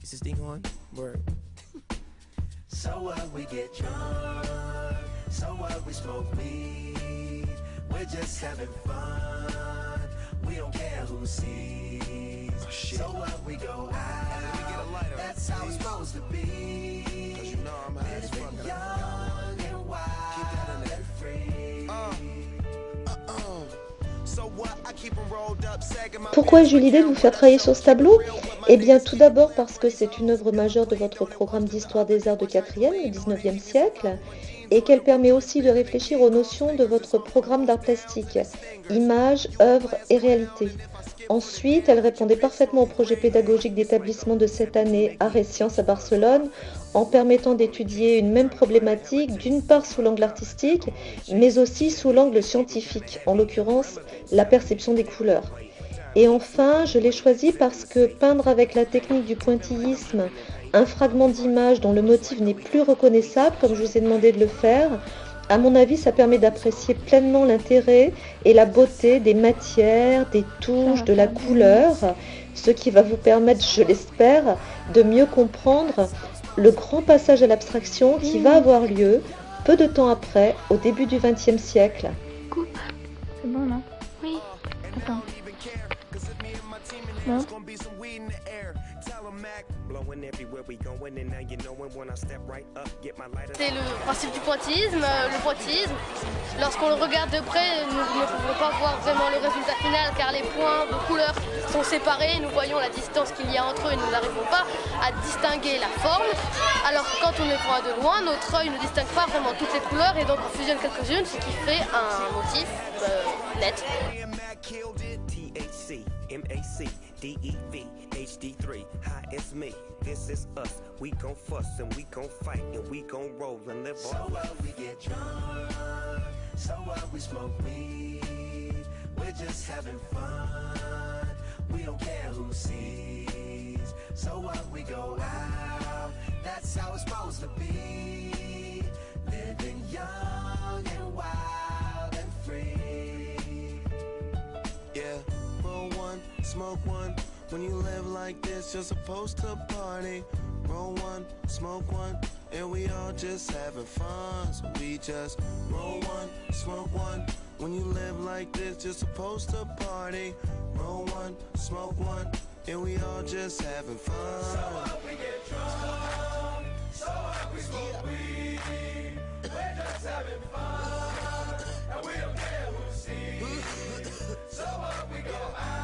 Is this thing on? Word. So what, we get drunk. So what, we smoke weed. We're just having fun. We don't care who sees. Oh, shit. So what, we go out. Let me get a lighter. That's how it's supposed to be. Cause you know I'm high as fuck. Living young and wild and free. So what, I keep 'em rolled up, sagging my Pourquoi ai-je eu l'idée de vous faire travailler sur ce tableau? Eh bien, tout d'abord parce que c'est une œuvre majeure de votre programme d'histoire des arts de 4e, le 19e siècle, et qu'elle permet aussi de réfléchir aux notions de votre programme d'art plastique, images, œuvres et réalité. Ensuite, elle répondait parfaitement au projet pédagogique d'établissement de cette année Arts et Sciences à Barcelone, en permettant d'étudier une même problématique, d'une part sous l'angle artistique, mais aussi sous l'angle scientifique, en l'occurrence la perception des couleurs. Et enfin, je l'ai choisi parce que peindre avec la technique du pointillisme un fragment d'image dont le motif n'est plus reconnaissable, comme je vous ai demandé de le faire, à mon avis, ça permet d'apprécier pleinement l'intérêt et la beauté des matières, des touches, de la couleur, ce qui va vous permettre, je l'espère, de mieux comprendre le grand passage à l'abstraction qui va avoir lieu peu de temps après, au début du XXe siècle. Coupe. C'est bon, non? Oui. Attends. Bon. C'est le principe du pointillisme. Le pointillisme, lorsqu'on le regarde de près, nous ne pouvons pas voir vraiment le résultat final car les points de couleur sont séparés. Nous voyons la distance qu'il y a entre eux et nous n'arrivons pas à distinguer la forme. Alors que quand on les voit de loin, notre œil ne distingue pas vraiment toutes les couleurs et donc on fusionne quelques-unes, ce qui fait un motif net. D-E-V, HD3, hi, it's me, this is us, we gon' fuss and we gon' fight and we gon' roll and live So on. what, we get drunk. So what, we smoke weed. We're just having fun. We don't care who sees. So what, we go out. That's how it's supposed to be. Living young and wild and free. Yeah, roll one, smoke one. When you live like this, you're supposed to party. Roll one, smoke one, and we all just having fun. So we just roll one, smoke one. When you live like this, you're supposed to party. Roll one, smoke one, and we all just having fun. So what, we get drunk. So what, we smoke weed. We're just having fun. And we don't care who sees. So what, we go out.